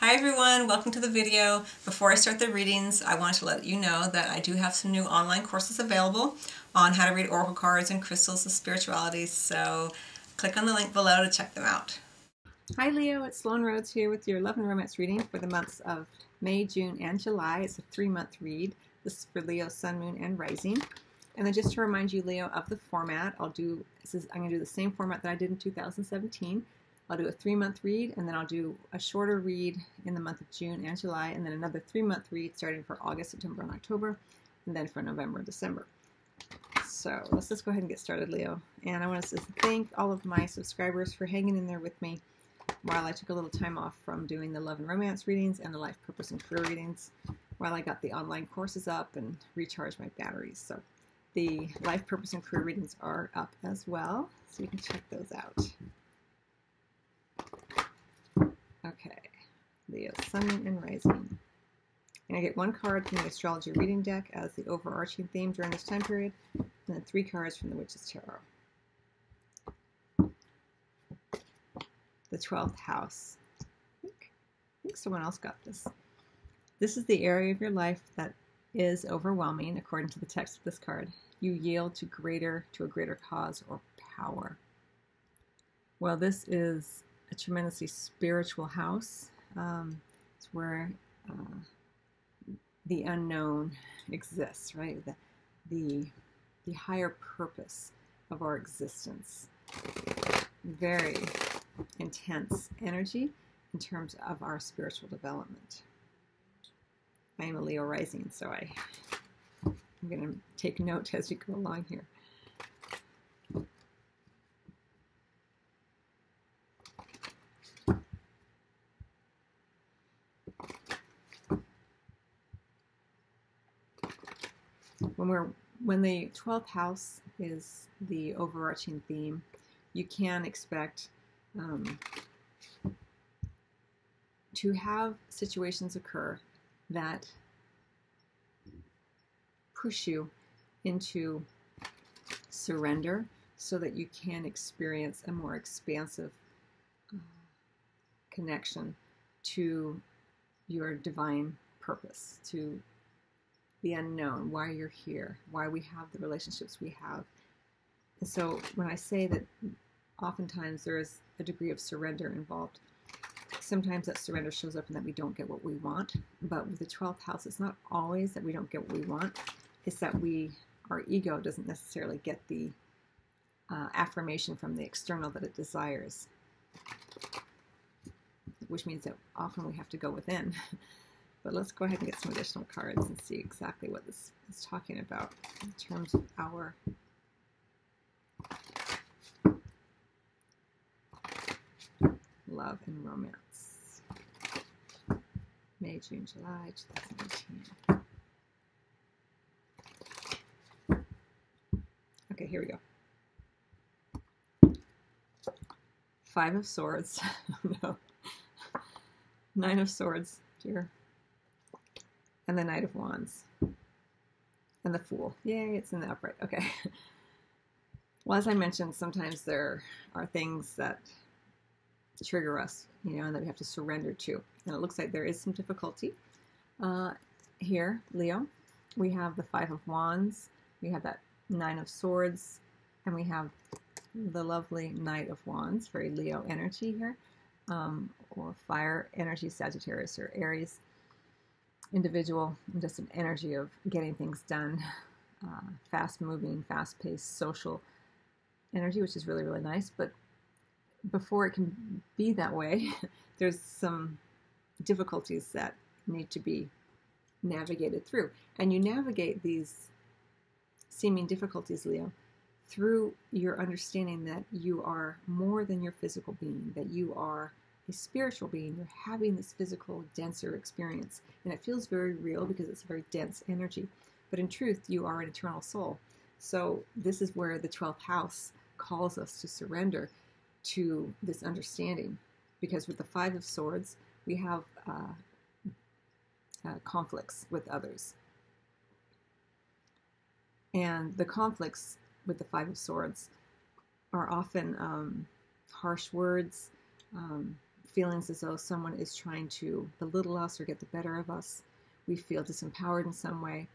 Hi everyone, welcome to the video. Before I start the readings, I want to let you know that I do have some new online courses available on how to read oracle cards and crystals and spirituality, so click on the link below to check them out. Hi Leo, it's Sloan Rhodes here with your love and romance reading for the months of May, June, and July. It's a 3-month read. This is for Leo, Sun, Moon, and Rising. And then just to remind you, Leo, of the format, I'm going to do the same format that I did in 2017. I'll do a 3-month read, and then I'll do a shorter read in the month of June and July, and then another 3-month read starting for August, September, and October, and then for November and December. So let's just go ahead and get started, Leo. And I want to thank all of my subscribers for hanging in there with me while I took a little time off from doing the love and romance readings and the life purpose and career readings, while I got the online courses up and recharged my batteries. So the life purpose and career readings are up as well, so you can check those out. Okay, Leo, Sun, Moon, and Rising. And I get 1 card from the astrology reading deck as the overarching theme during this time period, and then 3 cards from the Witch's Tarot. The 12th house. I think someone else got this. This is the area of your life that is overwhelming, according to the text of this card. You yield to a greater cause or power. Well, this is a tremendously spiritual house. It's where the unknown exists, right? The higher purpose of our existence. Very intense energy in terms of our spiritual development. I am a Leo rising, so I'm going to take note as we go along here. When the 12th house is the overarching theme, you can expect to have situations occur that push you into surrender so that you can experience a more expansive connection to your divine purpose, to the unknown, why you're here, why we have the relationships we have. And so when I say that oftentimes there is a degree of surrender involved, sometimes that surrender shows up in that we don't get what we want. But with the 12th house, it's not always that we don't get what we want. It's that our ego doesn't necessarily get the affirmation from the external that it desires, which means that often we have to go within. But let's go ahead and get some additional cards and see exactly what this is talking about in terms of our love and romance. May, June, July, 2018. Okay, here we go. 5 of Swords. No. 9 of Swords, dear. And the Knight of Wands. And the Fool. Yay, it's in the upright. Okay. Well, as I mentioned, sometimes there are things that trigger us, and that we have to surrender to. And it looks like there is some difficulty. Here, Leo, we have the 5 of Wands. We have that 9 of Swords. And we have the lovely Knight of Wands. Very Leo energy here. Or fire energy, Sagittarius or Aries. Individual, just an energy of getting things done, fast-moving, fast-paced, social energy, which is really, really nice. But before it can be that way, there's some difficulties that need to be navigated through. And you navigate these seeming difficulties, Leo, through your understanding that you are more than your physical being, that you are a spiritual being. You're having this physical, denser experience. And it feels very real because it's a very dense energy. But in truth, you are an eternal soul. So this is where the 12th house calls us to surrender to this understanding. Because with the 5 of Swords, we have conflicts with others. And the conflicts with the 5 of Swords are often harsh words, feelings as though someone is trying to belittle us or get the better of us. We feel disempowered in some way.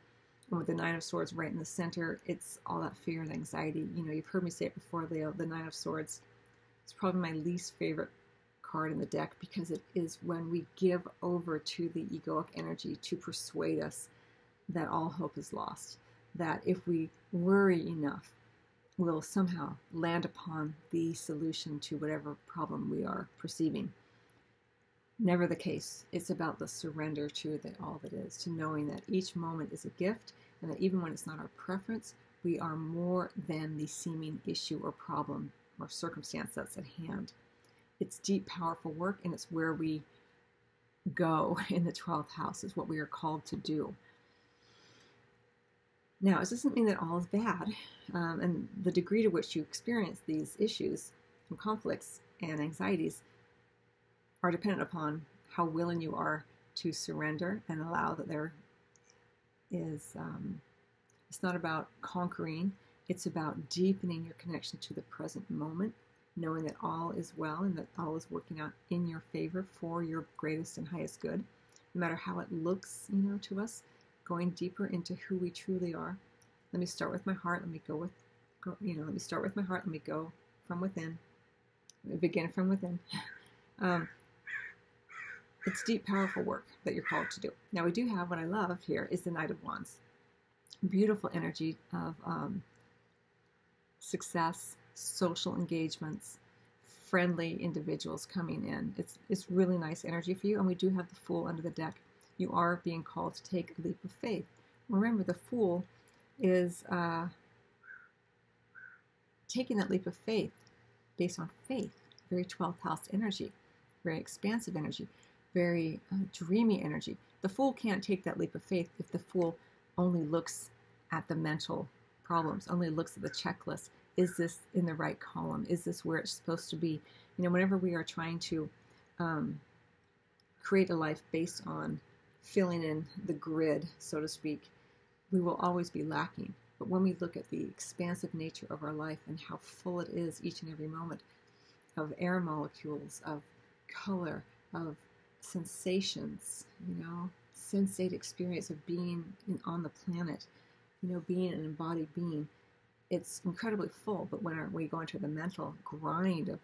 And with the Nine of Swords right in the center, it's all that fear and anxiety. You know, you've heard me say it before, Leo, the Nine of Swords. It's probably my least favorite card in the deck because it is when we give over to the egoic energy to persuade us that all hope is lost. That if we worry enough, we'll somehow land upon the solution to whatever problem we are perceiving. Never the case. It's about the surrender to all that is, to knowing that each moment is a gift, and that even when it's not our preference, we are more than the seeming issue or problem or circumstance that's at hand. It's deep, powerful work, and it's where we go in the 12th house. Is what we are called to do. Now, it doesn't mean that all is bad, and the degree to which you experience these issues and conflicts and anxieties are dependent upon how willing you are to surrender and allow that there is, it's not about conquering, it's about deepening your connection to the present moment, knowing that all is well and that all is working out in your favor for your greatest and highest good, no matter how it looks, you know, to us, going deeper into who we truly are. Let me start with my heart. Let me let me start with my heart. Let me go from within. Let me begin from within. It's deep, powerful work that you're called to do. Now, we do have, what I love here is the Knight of Wands. Beautiful energy of success, social engagements, friendly individuals coming in. It's really nice energy for you, and we do have the Fool under the deck. You are being called to take a leap of faith. Remember, the Fool is taking that leap of faith based on faith, very 12th house energy, very expansive energy, very dreamy energy. The Fool can't take that leap of faith if the Fool only looks at the mental problems, only looks at the checklist. Is this in the right column? Is this where it's supposed to be? You know, whenever we are trying to create a life based on filling in the grid, so to speak, we will always be lacking. But when we look at the expansive nature of our life and how full it is each and every moment of air molecules, of color, of sensations, you know, sensate experience of being on the planet, you know, being an embodied being, it's incredibly full. But when we go into the mental grind of,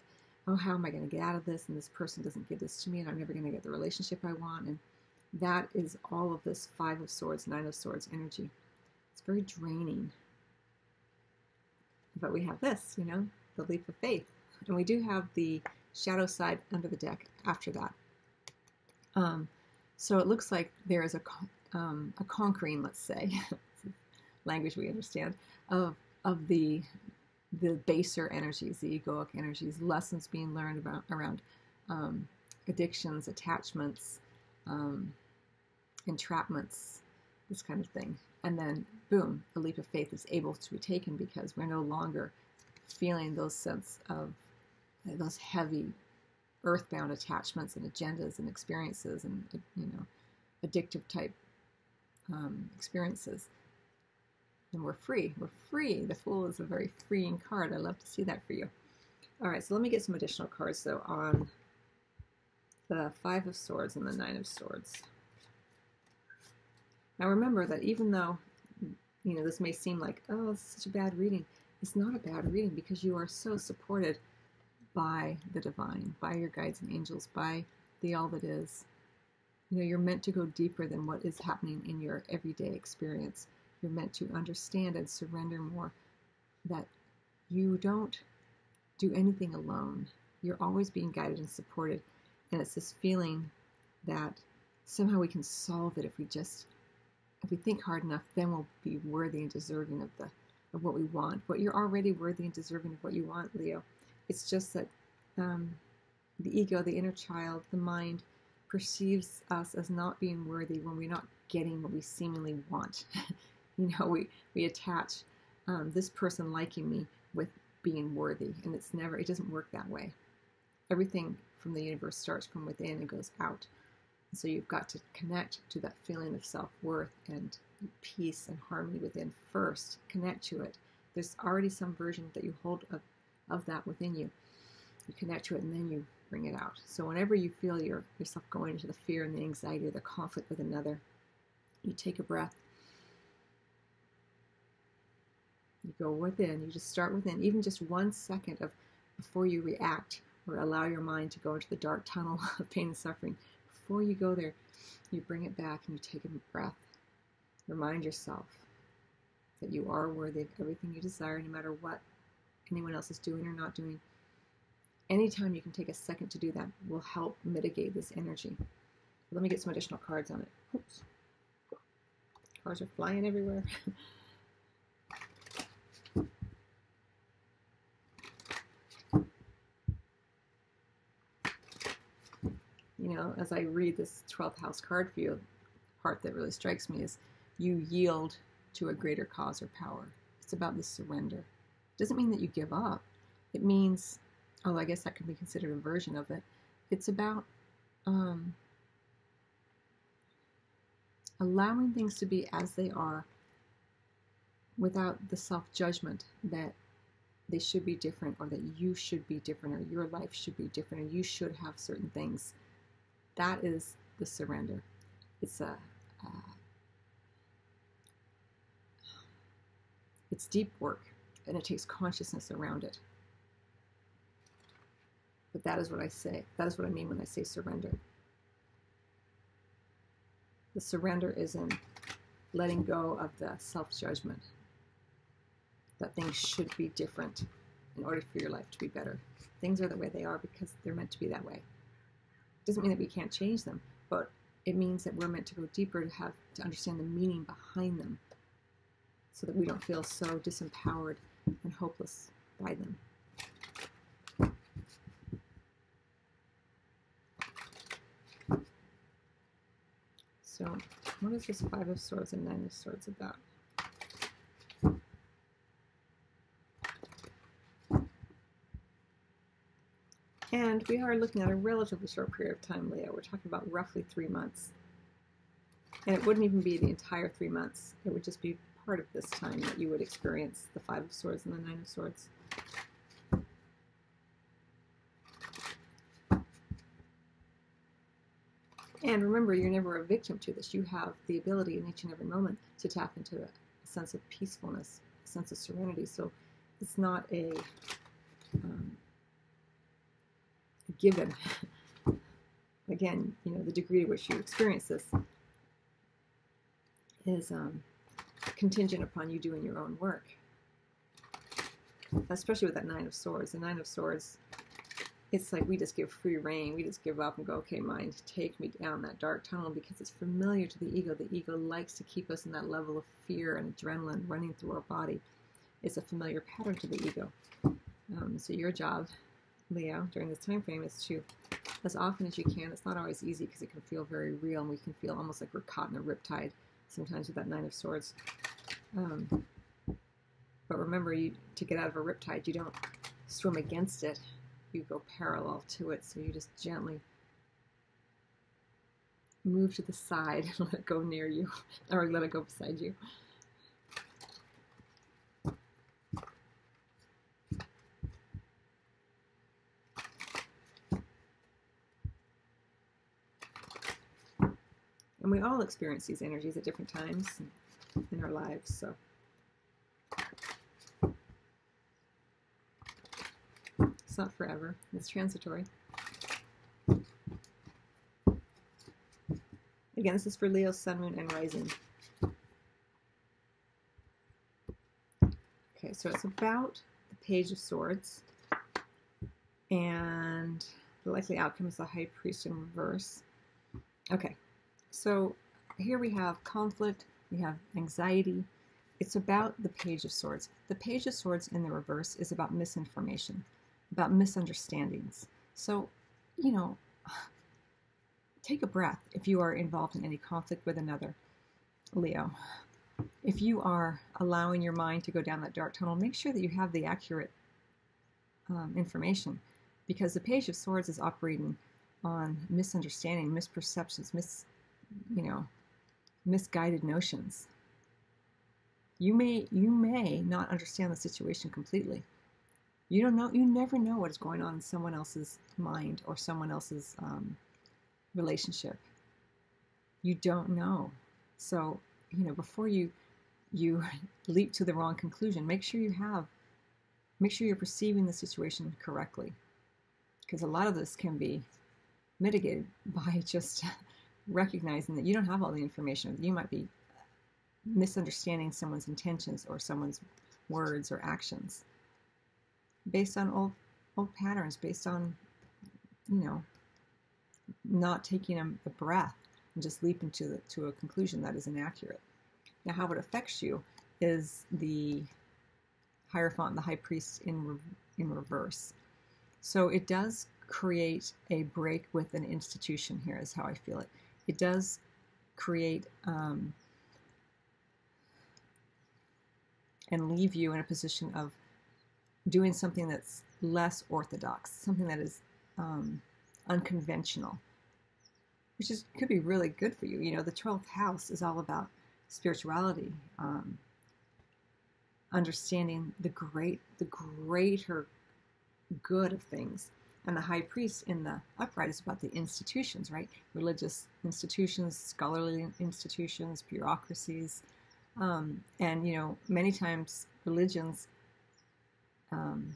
oh, how am I going to get out of this? And this person doesn't give this to me, and I'm never going to get the relationship I want. And that is all of this Five of Swords, Nine of Swords energy. It's very draining. But we have this, you know, the leap of faith. And we do have the shadow side under the deck after that. So it looks like there is a conquering, let's say, language we understand, of the baser energies, the egoic energies, lessons being learned around addictions, attachments, entrapments, this kind of thing. And then, boom, a leap of faith is able to be taken because we're no longer feeling those sense of those heavy earthbound attachments and agendas and experiences and, you know, addictive type experiences. And we're free. We're free. The Fool is a very freeing card. I love to see that for you. All right, so let me get some additional cards, though, on the Five of Swords and the Nine of Swords. Now, remember that even though, you know, this may seem like, oh, it's such a bad reading, it's not a bad reading because you are so supported by the divine, by your guides and angels, by the all that is. You know, you're meant to go deeper than what is happening in your everyday experience. You're meant to understand and surrender more, that you don't do anything alone. You're always being guided and supported. And it's this feeling that somehow we can solve it if we think hard enough, then we'll be worthy and deserving of what we want. But you're already worthy and deserving of what you want, Leo. It's just that the ego, the inner child, the mind perceives us as not being worthy when we're not getting what we seemingly want. You know, we attach this person liking me with being worthy, and it doesn't work that way. Everything from the universe starts from within and goes out. And so you've got to connect to that feeling of self-worth and peace and harmony within first. Connect to it. There's already some version that you hold of that within you. You connect to it, and then you bring it out. So whenever you feel yourself going into the fear and the anxiety or the conflict with another, you take a breath. You go within, you just start within, even just 1 second of before you react or allow your mind to go into the dark tunnel of pain and suffering. Before you go there, you bring it back and you take a breath. Remind yourself that you are worthy of everything you desire, no matter what anyone else is doing or not doing. Anytime you can take a second to do that will help mitigate this energy. Let me get some additional cards on it. Oops. Cards are flying everywhere. You know, as I read this 12th house card for you, the part that really strikes me is you yield to a greater cause or power. It's about the surrender. It doesn't mean that you give up. It means, oh, I guess that could be considered a version of it. It's about allowing things to be as they are without the self-judgment that they should be different, or that you should be different, or your life should be different, or you should have certain things. That is the surrender. It's it's deep work, and it takes consciousness around it. But that is what I say. That is what I mean when I say surrender. The surrender is in letting go of the self-judgment that things should be different in order for your life to be better. Things are the way they are because they're meant to be that way. Doesn't mean that we can't change them, but it means that we're meant to go deeper to understand the meaning behind them, so that we don't feel so disempowered and hopeless by them. So, what is this 5 of Swords and 9 of Swords about? And we are looking at a relatively short period of time, Leo. We're talking about roughly 3 months. And it wouldn't even be the entire 3 months. It would just be part of this time that you would experience the 5 of Swords and the 9 of Swords. And remember, you're never a victim to this. You have the ability in each and every moment to tap into a sense of peacefulness, a sense of serenity. So it's not a given. Again, you know, the degree to which you experience this is contingent upon you doing your own work. Especially with that 9 of Swords. The 9 of Swords, it's like we just give free rein. We just give up and go, okay, mind, take me down that dark tunnel, because it's familiar to the ego. The ego likes to keep us in that level of fear and adrenaline running through our body. It's a familiar pattern to the ego. So your job, Leo, during this time frame is to, as often as you can, it's not always easy because it can feel very real, and we can feel almost like we're caught in a riptide sometimes with that 9 of Swords. But remember, to get out of a riptide, you don't swim against it. You go parallel to it, so you just gently move to the side and let it go near you, or let it go beside you. And we all experience these energies at different times in our lives, so. It's not forever. It's transitory. Again, this is for Leo, Sun, Moon, and Rising. Okay, so it's about the Page of Swords. And the likely outcome is the High Priest in reverse. Okay, so here we have conflict, we have anxiety. It's about the Page of Swords. The Page of Swords in the reverse is about misinformation, about misunderstandings. So, you know, take a breath if you are involved in any conflict with another, Leo. If you are allowing your mind to go down that dark tunnel, make sure that you have the accurate information, because the Page of Swords is operating on misunderstanding, misperceptions, misguided notions. You may not understand the situation completely, You don't know. You never know what is going on in someone else's mind or someone else's relationship. You don't know. So, before you leap to the wrong conclusion, make sure you're perceiving the situation correctly, because a lot of this can be mitigated by just recognizing that you don't have all the information. You might be misunderstanding someone's intentions or someone's words or actions based on old patterns, based on not taking a breath and just leaping to a conclusion that is inaccurate. Now, how it affects you is the Hierophant, the high priest in reverse. So it does create a break with an institution. Here is how I feel it. It does create and leave you in a position of doing something that's less orthodox, something that is unconventional, which could be really good for you. The 12th house is all about spirituality, understanding the greater good of things. And the high priest in the upright is about the institutions, right? Religious institutions, scholarly institutions, bureaucracies. And, many times religions and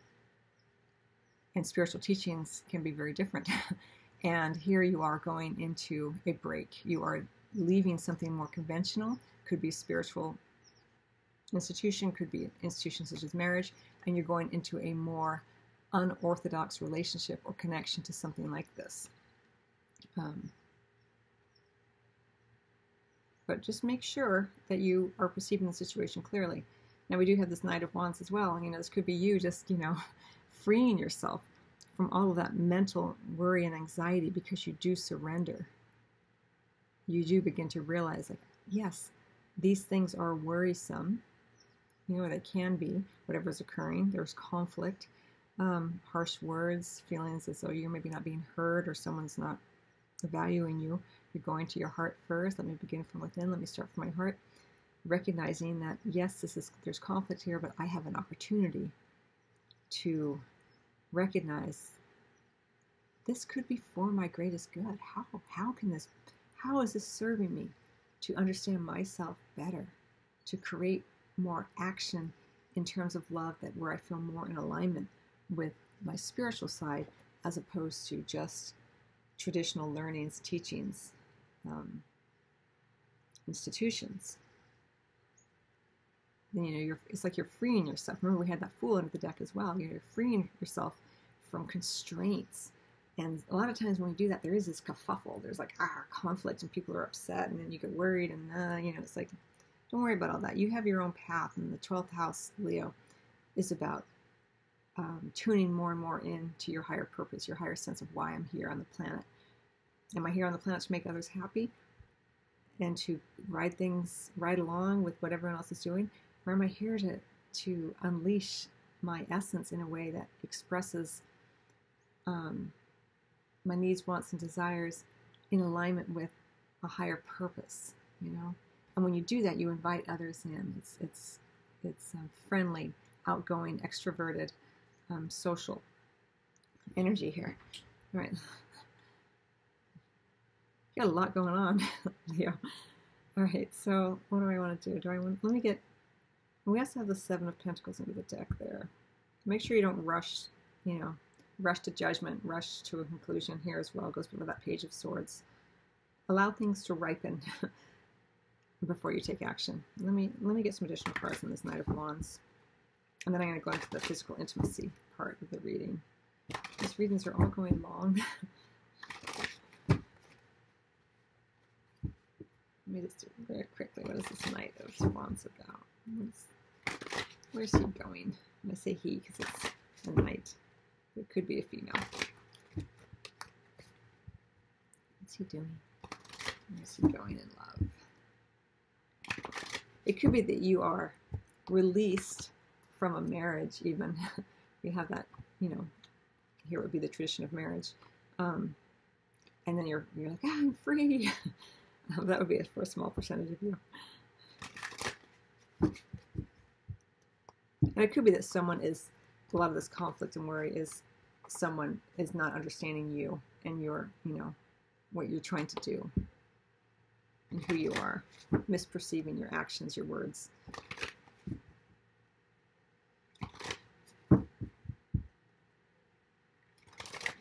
spiritual teachings can be very different. And here you are going into a break. You are leaving something more conventional, could be a spiritual institution, could be an institution such as marriage, and you're going into a more unorthodox relationship or connection to something like this. But just make sure that you are perceiving the situation clearly. Now, we do have this Knight of Wands as well. This could be you just, freeing yourself from all of that mental worry and anxiety because you do surrender. You do begin to realize, like, yes, these things are worrisome. They can be, whatever's occurring. There's conflict, harsh words, feelings as though you're maybe not being heard or someone's not valuing you. You're going to your heart first. Let me begin from within. Let me start from my heart. Recognizing that, yes, there's conflict here, but I have an opportunity to recognize this could be for my greatest good. How is this serving me to understand myself better, to create more action in terms of love, where I feel more in alignment with my spiritual side as opposed to just traditional learnings, teachings, institutions. Then it's like you're freeing yourself. Remember, we had that Fool under the deck as well. You're freeing yourself from constraints. And a lot of times when we do that, there is this kerfuffle. There's like conflict, and people are upset, and then you get worried, and it's like, don't worry about all that. You have your own path, and the 12th house, Leo, is about tuning more and more into your higher purpose, your higher sense of why I'm here on the planet. Am I here on the planet to make others happy and to ride along with what everyone else is doing? Or am I here to unleash my essence in a way that expresses my needs, wants, and desires in alignment with a higher purpose, And when you do that, you invite others in. It's friendly, outgoing, extroverted, social energy here. All right. You got a lot going on, Leo. All right, so what do I want to do? We also have the 7 of Pentacles into the deck there. Make sure you don't rush to judgment, rush to a conclusion here as well. It goes with that Page of Swords. Allow things to ripen before you take action. Let me get some additional cards on this Knight of Wands. And then I'm going to go into the physical intimacy part of the reading. These readings are all going long. Let me just do it very quickly. What is this Knight of Wands about? Where's he going? I say he because it's a knight. It could be a female. What's he doing? Where's he going in love? It could be that you are released from a marriage even. You have that, here would be the tradition of marriage. And then you're like, I'm free. That would be for a small percentage of you. And it could be that someone is a lot of this conflict and worry is someone is not understanding you and your, what you're trying to do and who you are, misperceiving your actions, your words.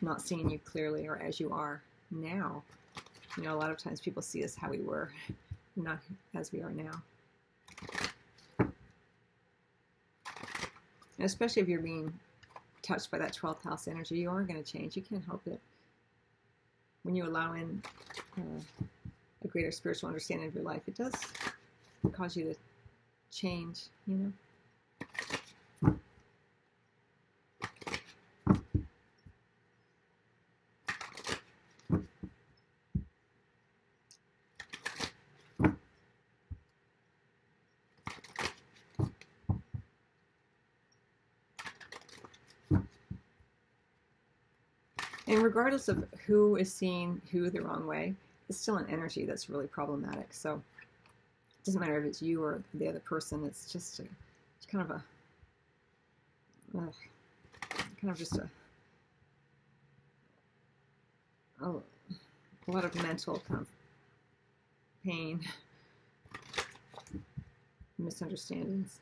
Not seeing you clearly or as you are now. A lot of times people see us how we were, not as we are now. And especially if you're being touched by that 12th house energy, you are going to change. You can't help it. When you allow in a greater spiritual understanding of your life, it does cause you to change, And regardless of who is seeing who the wrong way, it's still an energy that's really problematic. So it doesn't matter if it's you or the other person. It's just it's kind of a lot of mental kind of pain, misunderstandings.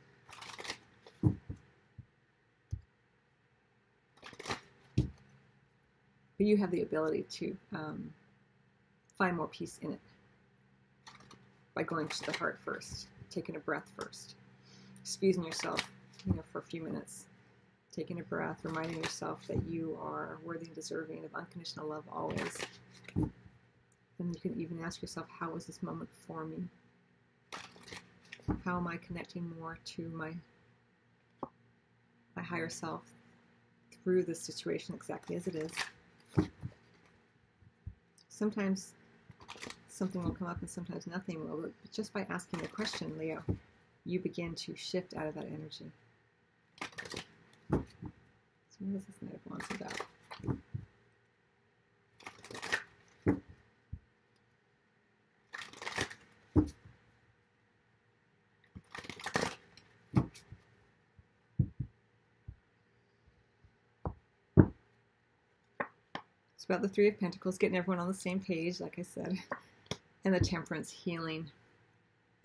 But you have the ability to find more peace in it by going to the heart first, taking a breath first, excusing yourself, for a few minutes, taking a breath, reminding yourself that you are worthy and deserving of unconditional love always. And you can even ask yourself, how was this moment for me? How am I connecting more to my higher self through this situation exactly as it is? Sometimes something will come up and sometimes nothing will. But just by asking the question, Leo, you begin to shift out of that energy. So what is this Knight of Wands about? It's about the Three of Pentacles, getting everyone on the same page, like I said. And the Temperance, healing,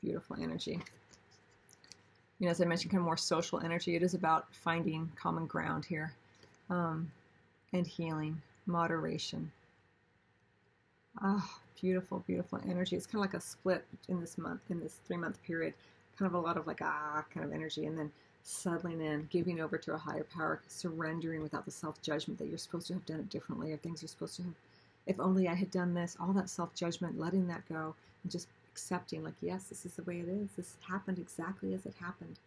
beautiful energy. As I mentioned, kind of more social energy. It is about finding common ground here, and healing, moderation. Beautiful, beautiful energy. It's kind of like a split in this 3-month period. Kind of a lot of like kind of energy, and then settling in, giving over to a higher power, surrendering without the self-judgment that you're supposed to have done it differently, or things you're supposed to have. If only I had done this, all that self-judgment, letting that go, and just accepting, like, yes, this is the way it is. This happened exactly as it happened.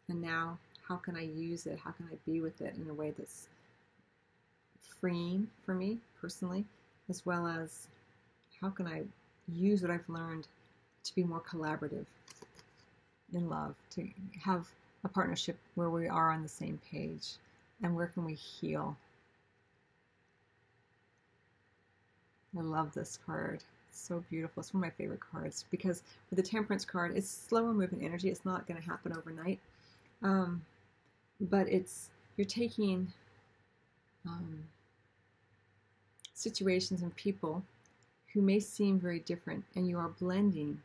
And now, how can I use it? How can I be with it in a way that's freeing for me personally, as well as how can I use what I've learned to be more collaborative in love, to have a partnership where we are on the same page, and where can we heal? I love this card. It's so beautiful. It's one of my favorite cards because with the Temperance card, it's slower moving energy. It's not going to happen overnight. But you're taking situations and people who may seem very different, and you are blending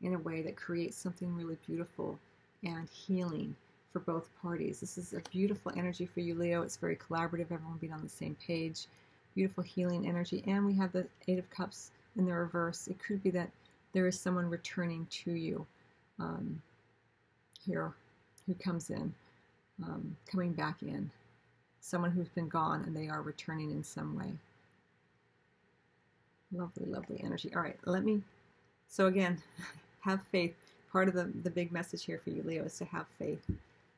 in a way that creates something really beautiful and healing for both parties. This is a beautiful energy for you, Leo. It's very collaborative, everyone being on the same page. Beautiful healing energy. And we have the Eight of Cups in the reverse. It could be that there is someone returning to you here who comes in, coming back in. Someone who's been gone and they are returning in some way. Lovely, lovely energy. All right, so again, have faith. Part of the big message here for you, Leo, is to have faith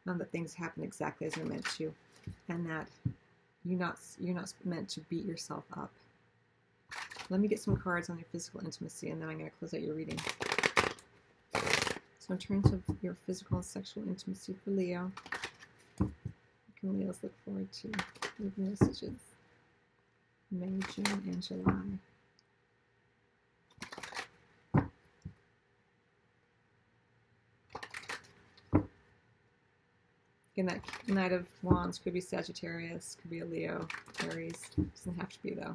that things happen exactly as they're meant to, and that you're not meant to beat yourself up. Let me get some cards on your physical intimacy, and then I'm going to close out your reading. So in terms of your physical and sexual intimacy for Leo, what can Leos look forward to? Leave messages. May, June, and July. Again, that Knight of Wands could be Sagittarius, could be a Leo, Aries. Doesn't have to be, though.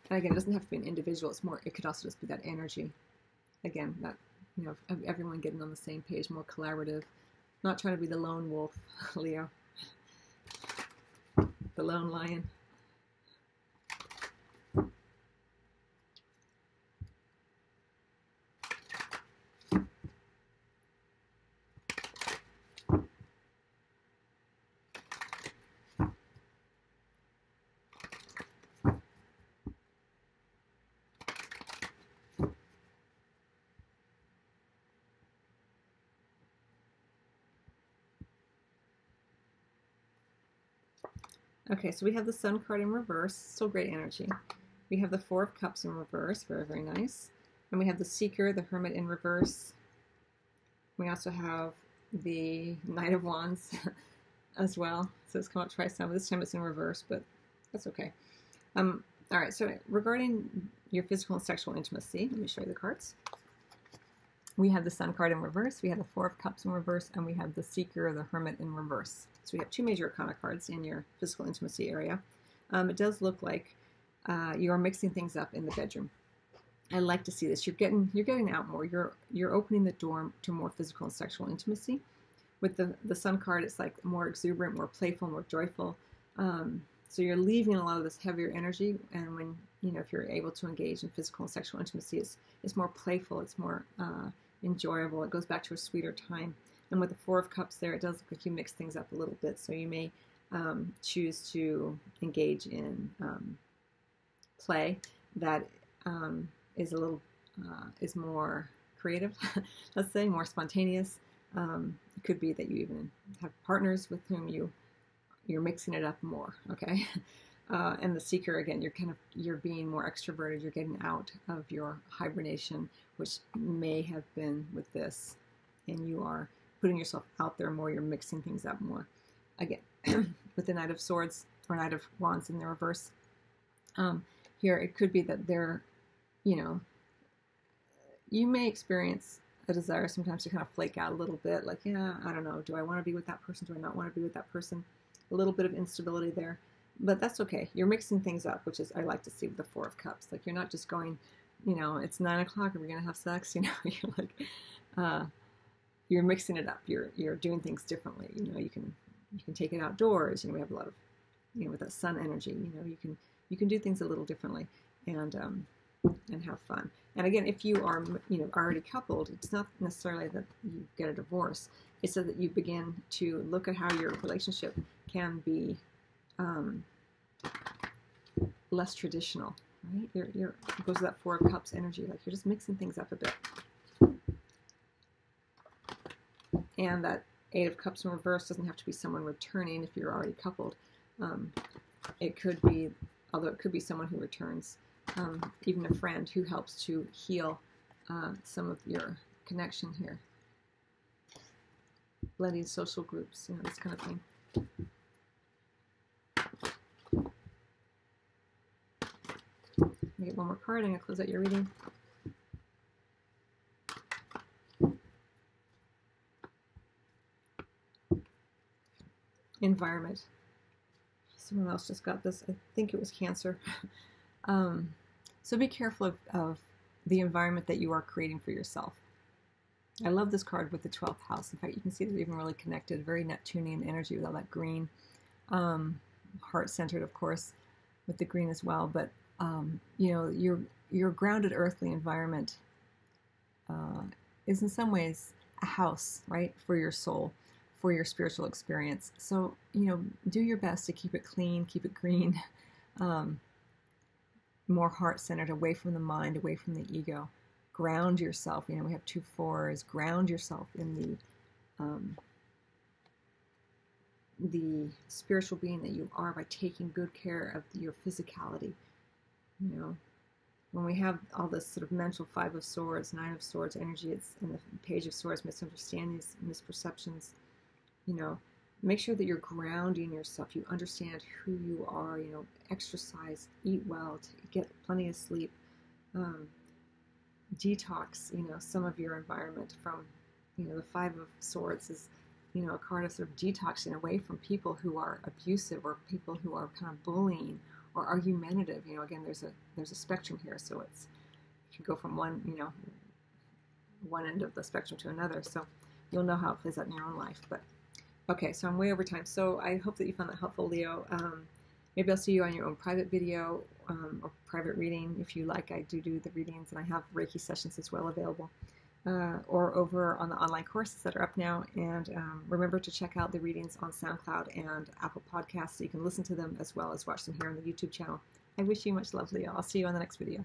And again, it doesn't have to be an individual. It's more, it could also just be that energy. Again, that, you know, of everyone getting on the same page, more collaborative. Not trying to be the lone wolf, Leo. The lone lion. Okay, so we have the Sun card in reverse, still great energy. We have the Four of Cups in reverse, very, very nice. And we have the Seeker, the Hermit in reverse. We also have the Knight of Wands as well. So it's come out twice now, but this time it's in reverse, but that's okay. All right, so regarding your physical and sexual intimacy, let me show you the cards. We have the Sun card in reverse, we have the Four of Cups in reverse, and we have the Seeker, the Hermit in reverse. So we have two major arcana cards in your physical intimacy area. It does look like you are mixing things up in the bedroom. I like to see this. You're getting out more. You're opening the door to more physical and sexual intimacy. With the Sun card, it's like more exuberant, more playful, more joyful. So you're leaving a lot of this heavier energy, and when if you're able to engage in physical and sexual intimacy, it's more playful. It's more enjoyable. It goes back to a sweeter time. And with the Four of Cups there, it does look like you mix things up a little bit. So you may choose to engage in play that is a little is more creative, let's say, more spontaneous. It could be that you even have partners with whom you're mixing it up more. Okay. And the Seeker, again, you're being more extroverted. You're getting out of your hibernation, which may have been with this, and you are putting yourself out there more. You're mixing things up more. Again, with the Knight of Swords or Knight of Wands in the reverse, here it could be that you may experience a desire sometimes to kind of flake out a little bit, like, yeah, I don't know, do I want to be with that person? Do I not want to be with that person? A little bit of instability there. But that's okay. You're mixing things up, which is I like to see with the Four of Cups. Like, you're not just going, it's 9 o'clock and we're going to have sex. You're like, you're mixing it up. You're doing things differently. You can take it outdoors. We have a lot of, with that sun energy. You can do things a little differently and have fun. And again, if you are already coupled, it's not necessarily that you get a divorce. It's so that you begin to look at how your relationship can be less traditional, right? It goes to that Four of Cups energy, like you're just mixing things up a bit. And that Eight of Cups in reverse doesn't have to be someone returning if you're already coupled. It could be, although it could be someone who returns, even a friend who helps to heal some of your connection here. Blending social groups, this kind of thing. Get one more card. I'm going to close out your reading. Environment. Someone else just got this. I think it was Cancer. So be careful of the environment that you are creating for yourself. I love this card with the 12th house. In fact, you can see they're even really connected. Very Neptunian energy with all that green. Heart-centered, of course, with the green as well. But your grounded earthly environment is in some ways a house, right, for your soul, for your spiritual experience. So, do your best to keep it clean, keep it green, more heart-centered, away from the mind, away from the ego. Ground yourself. We have 2 4s. Ground yourself in the spiritual being that you are by taking good care of your physicality. When we have all this sort of mental 5 of Swords, 9 of Swords energy, it's in the Page of Swords, misunderstandings, misperceptions, make sure that you're grounding yourself. You understand who you are. Exercise, eat well, get plenty of sleep, detox, some of your environment from, the Five of Swords is, a card of sort of detoxing away from people who are abusive or people who are kind of bullying or argumentative. Again, there's a spectrum here, so it can go from one end of the spectrum to another. So you'll know how it plays out in your own life. But okay, so I'm way over time. So I hope that you found that helpful, Leo. Maybe I'll see you on your own private video or private reading if you like. I do the readings, and I have Reiki sessions as well available. Or over on the online courses that are up now. And remember to check out the readings on SoundCloud and Apple Podcasts so you can listen to them as well as watch them here on the YouTube channel. I wish you much love, Leo. I'll see you on the next video.